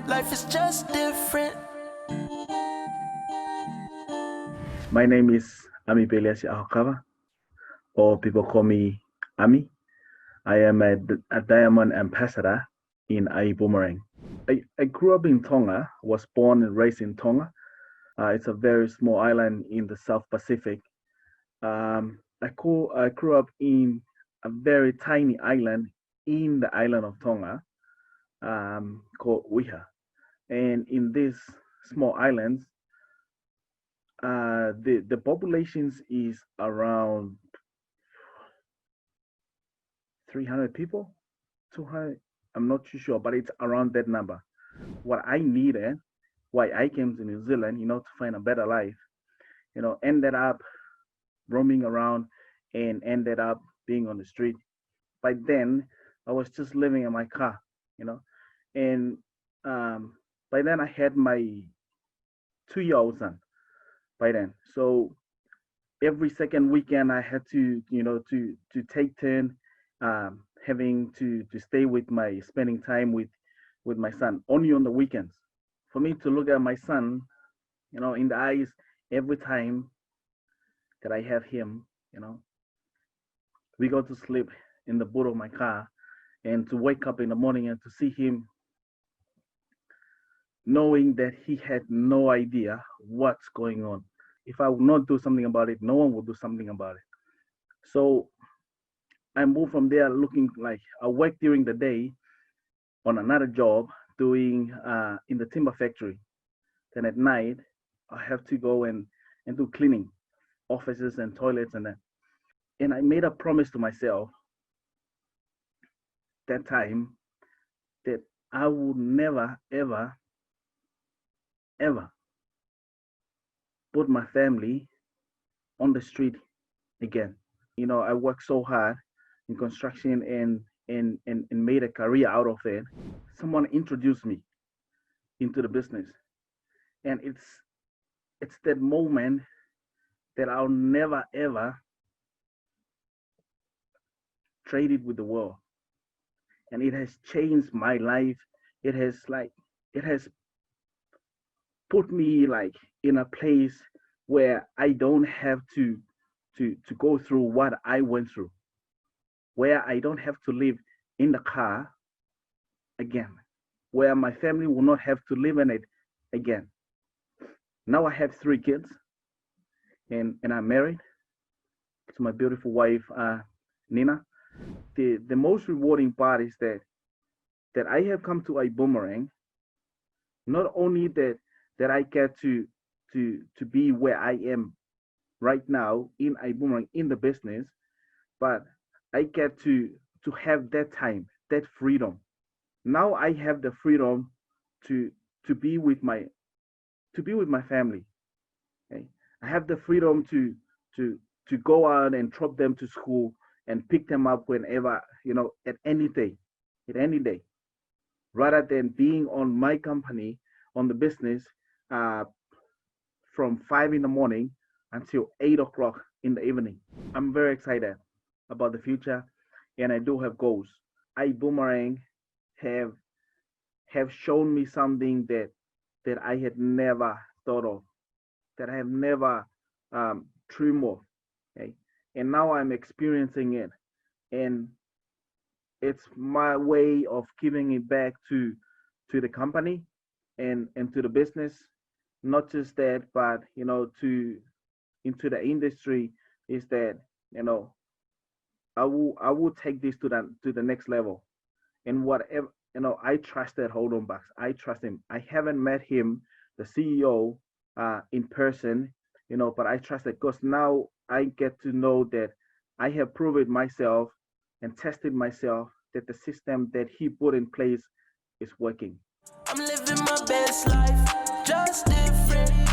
Life is just different. My name is Amipeliasi Ahokava, or people call me Ami. I am a diamond ambassador in Ibüümerang. I grew up in Tonga, was born and raised in Tonga. It's a very small island in the South Pacific. I grew up in a very tiny island in the island of Tonga called Wiha. And in these small islands, the populations is around 300 people, 200. I'm not too sure, but it's around that number. What I needed, why I came to New Zealand, to find a better life, ended up roaming around and ended up being on the street. By then, I was just living in my car, and by then I had my 2-year-old son. By then, so every second weekend I had to take turn having to stay with my spending time with my son only on the weekends. For me to look at my son, in the eyes every time that I have him, we go to sleep in the boot of my car, and to wake up in the morning and to see him knowing that he had no idea what's going on. If I would not do something about it, no one would do something about it. So I moved from there looking like I worked during the day on another job doing in the timber factory. Then at night, I have to go and do cleaning offices and toilets and that. And I made a promise to myself that time that I would never, ever, ever put my family on the street again. I worked so hard in construction and made a career out of it. Someone introduced me into the business. And it's that moment that I'll never ever trade it with the world. And it has changed my life. It has put me like in a place where I don't have to go through what I went through, where I don't have to live in the car again, where my family will not have to live in it again. Now I have 3 kids, and I'm married to my beautiful wife, Nina. The most rewarding part is that I have come to Ibüümerang, not only that I get to be where I am right now in Ibüümerang in the business, but I get to have that time, that freedom. Now I have the freedom to be with my family. Okay? I have the freedom to go out and drop them to school and pick them up whenever, at any day, rather than being on my company, on the business, from 5 in the morning until 8 o'clock in the evening. I'm very excited about the future, and I do have goals. Ibüümerang have shown me something that I had never thought of, that I have never dreamed of. Okay? And now I'm experiencing it, and it's my way of giving it back to the company and to the business. Not just that, but to into the industry, is that I will take this to the next level. And whatever, I trust that Hold On Bucks. I trust him. I haven't met him, the CEO, in person, but I trust it because now I get to know that I have proven myself and tested myself that the system that he put in place is working. I'm living my best life, just different.